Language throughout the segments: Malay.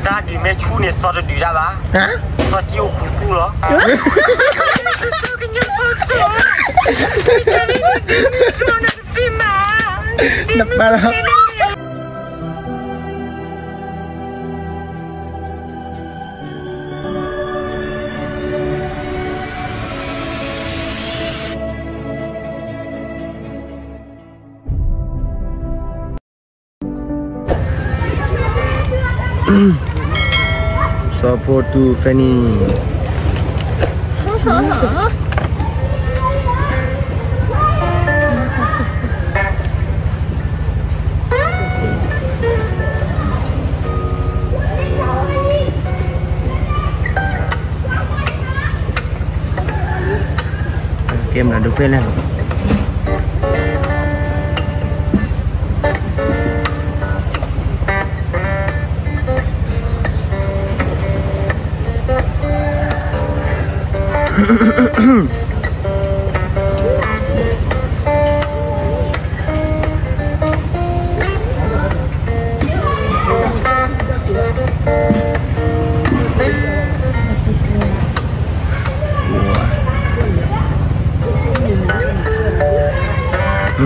ta đi mẹ chú này sao được đi ra ba hả sao chịu khủng khủng đó đập ba đó support to Fanny. Game là được phê lên.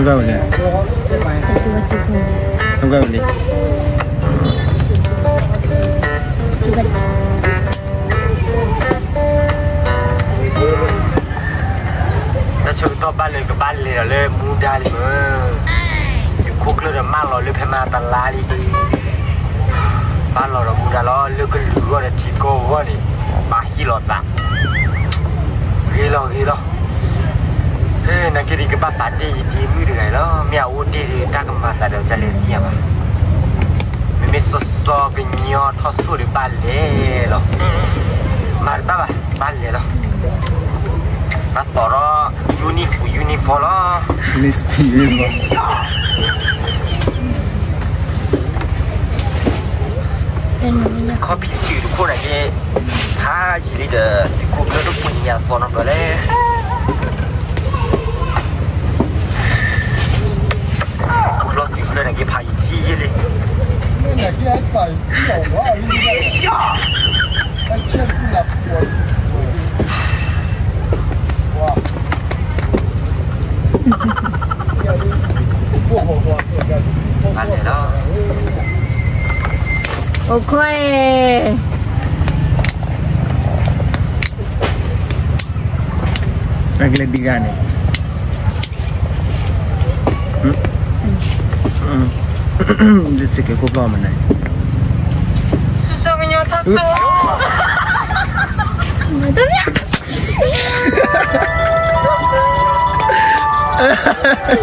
Enggak boleh. Enggak boleh. Contoh balik ke balik le muda le kuk le mang lo le phema tan la li ban lo muda lo le ke lu le ti ko wo ni ba hi lo ta hi lo na ke di ke ba ta di di mu de lo mia u di ta ke ma sa de cha le ni ba me so so ke nyo tho su de ba le lo ma ta ba le lo ta toro uniform lah. Uniform. Kopi tu kau nak je, ha jadi dah kau tu punya sono boleh. Kau lo tu nak je pagi je le. Nak je apa? Siapa? Macam tu nak buat. Ada dah. Okey. Lagi lebih gane. Jadi ke kau mana? Susahnya tak so. Betul ya?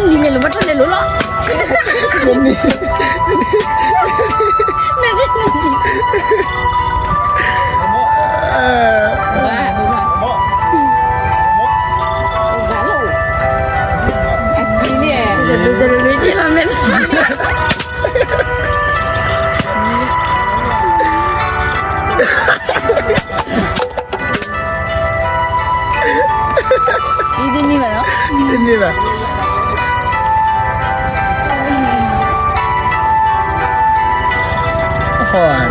Ini lebat mana lu lo? Ini. Ini mana? Ini mana? Hon.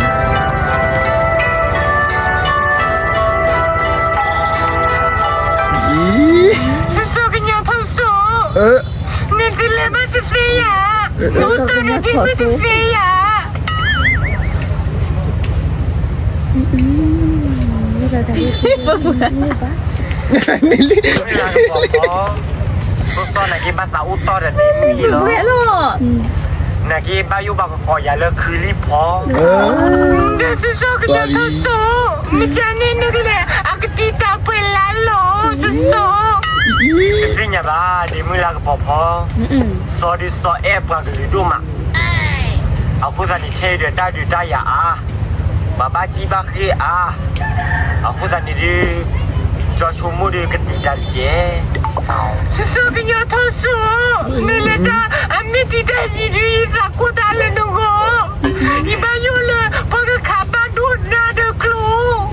Sesungguhnya thosok. Nanti lepas sefiya. Untuk nanti sefiya. Nili. Sosok nak kita tak utar dan ini loh. Nak kita bayu bapa kau ya le kuli po. Dah sosok kita sosok. Macam ni nak le. Aku tidak pelalo sosok. Kesini bah di mula ke papa. So di so apa ke rumah. Aku tadi cedera tadi daya ah. Bapa ciba ke ah. Aku tadi di Joshua di ketidak je. Sesungguhnya thosok. Melada kami tidak hidup aku tak lenunggu. Ibayu le pakai kabar duduk ada klu.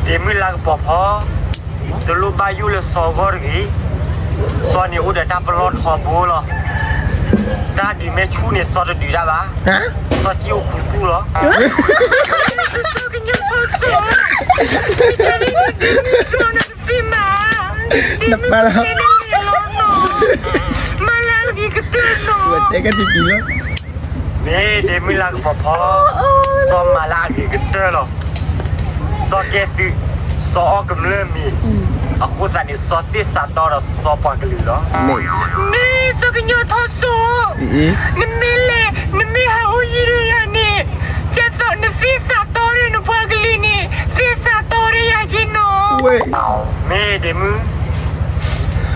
Demi lang papa. Dulu bayu le sawar gi. ซอนนี่อุดดับปลอดหอมโบเหรอด้านดีแม่ชูเนี่ยซอจะดีได้ปะฮะซอที่อุคุกูเหรอซอกันยังพอซอจะได้โดนฟิมานับมาแล้วมาแล้วกี่กระตุ้นเนาะเด็กกันจริงๆแล้วนี่เดี๋ยวมีลากพอซอมาลากี่กระตุ้นหรอซอเกติซอออกกำเริ่มมีaku tadi sotis satu orang sopa kelilo. Ni sebenarnya thosu. Ni mele, ni mihau iri ni. Jatuh ni visa tori ni pagli ni. Visa tori ya jino. Me demu.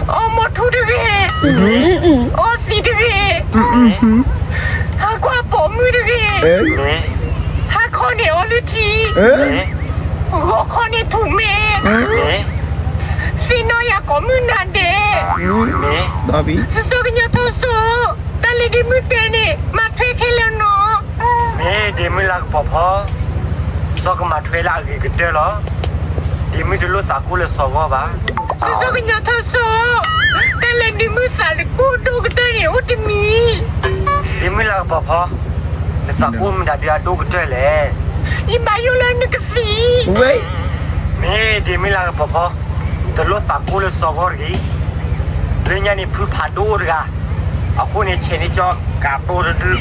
Oh motu dege. Oh si dege. Aku apa mu dege. Aku ni oluti. Aku ni tume. Fino ya komunade. Tapi. Sesuatunya tosu. Tali di mute ni, matre keleno. Di mulak papa. Sok matre lagi gede lo. Di mute lu saku le sogo ba. Sesuatunya tosu. Tali di musa le kudu gede ni utimi. Di mulak papa. Le saku menjadi adu gede le. Ibayu le nekesi. Wei. Di mulak papa. Terus aku le sogori, lenya ni pu padu juga. Aku ni cini jok kato tu,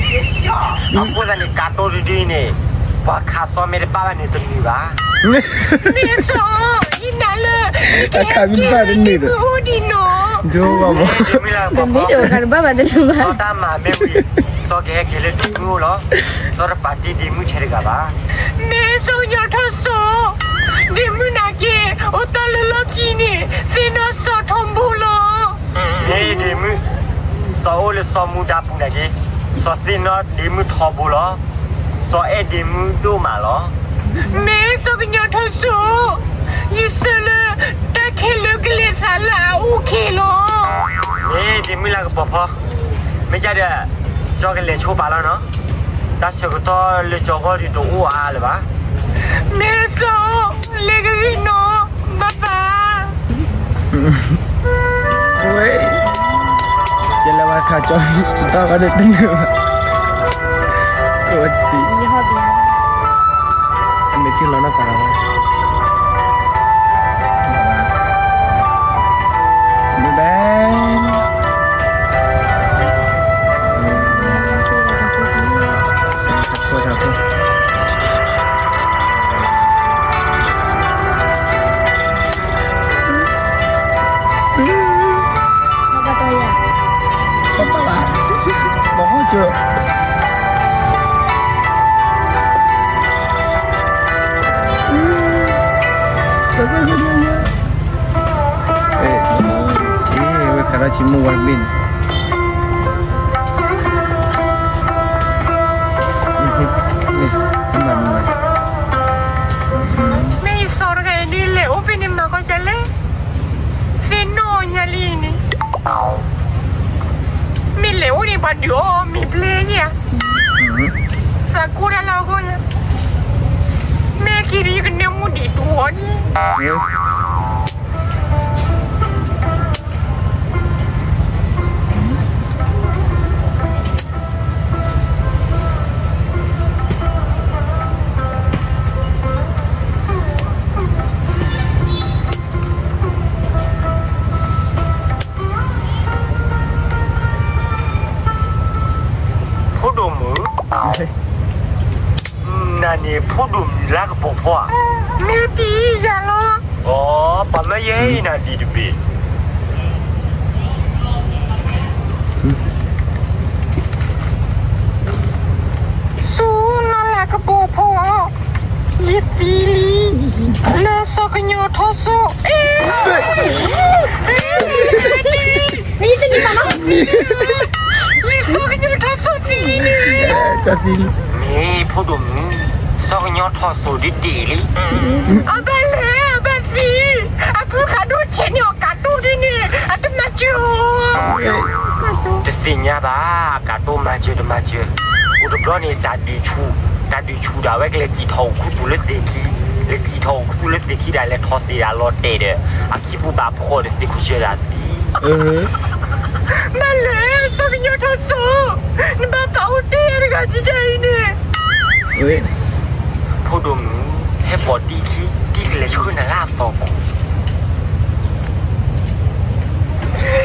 aku dah ni kato tu ni, pak kaso mere bapa ni tu ni ba. Meso, ini le. Kami pada ni tu. Di no. Jauh bapa. Kami tu kan bapa tu ba. Soda mah membi, soge kele tu lo, sor pati di mu ceri kaba. Meso nyato so. Demu nake, otak lelaki ni, fina sotombu lo. Ni demu, soal somuda pun lagi, so fina demu thobu lo, so demu doma lo. Me so kenyata so, isole tak kelo kele salah ukelo. Ni demu lagi papa, macam ada, so kele coba lo no, tak sekolah le jaga di tu le ba. Meso, legino, papa. Wei, jalan makan coy, tak ada tengah. Kuati. Ambil cila nak apa? Mudah. Aku. Chưa? Karena cimu warbin. Mei sorga ini le, upin ni mak kau jalan. Fino nyali ni. Mi leo ni padio mi playa. Sakura lagonya. Me kiri kena mudi tua ni. Nani pudum ni lah ke popo? Mesti ya lo. Oh, paman ye nanti depi. Suna lah ke popo. Ye pilih. Lah soknya tosu. Ni sini mana? Ye soknya tosu pilih. Tapi ni pudum. Soknya tosu di diri. Abang le, abang si. Aku kado ceni kado ni. Ada maju. Desinya bah, kado maju. Udah berani tadi cu dah wek le citau ku tulis deki. Le citau ku tulis deki dah le tosi dah lote de. Akibu bah pro de si ku cerati. Malah, sakitnya tasuk. Ni bapak hotel dekat cicak ini. Podo mu, heboh dikit, dikit cuma nak fokus.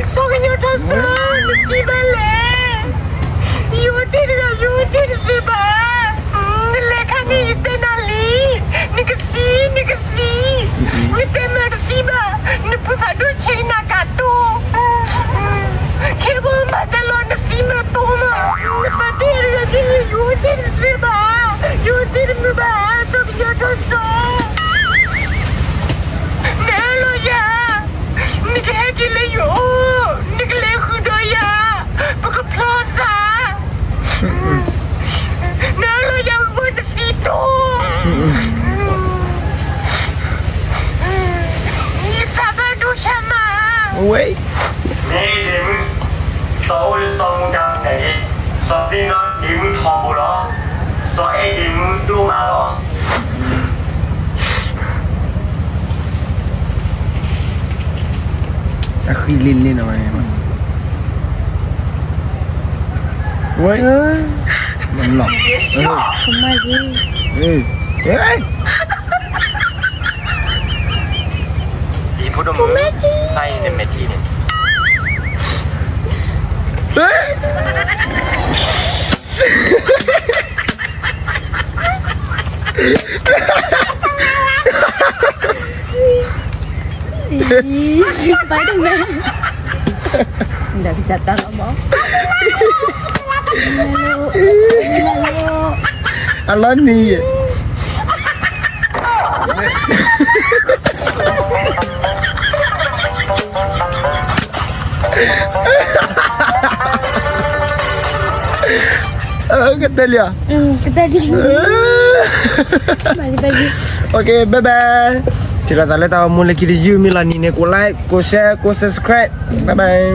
Sakitnya tasuk, ni malah. Hotel seba. Lekan ni tenali, ni kesi. Ni temer siba, ni pupadu China kato. Kebo masalon na sima toma. Ni patir ka sini hotel seba. Hotel seba, sakitnya tasuk. Nelo ya, ni kehekile yo, ni kelehudo ya, bukan plaza. Nelo yang buat itu. Ni sabar tu sama. Wait. Ni dem, soal dah ni, soalnya dem tahu lah, soal dem tu malah. Akhilin ni namanya. Wait. Belum. Kembali. Di podo mu, saya ni mati ni. Spiderman. Dah kejatan abang. Lalu. Allah ni. Kata dia. Kata dia. Balik bagi. Okay, bye bye. Tidak tahu mula kita zoom ni lah ni. Kau like, kau share, kau subscribe. Bye bye.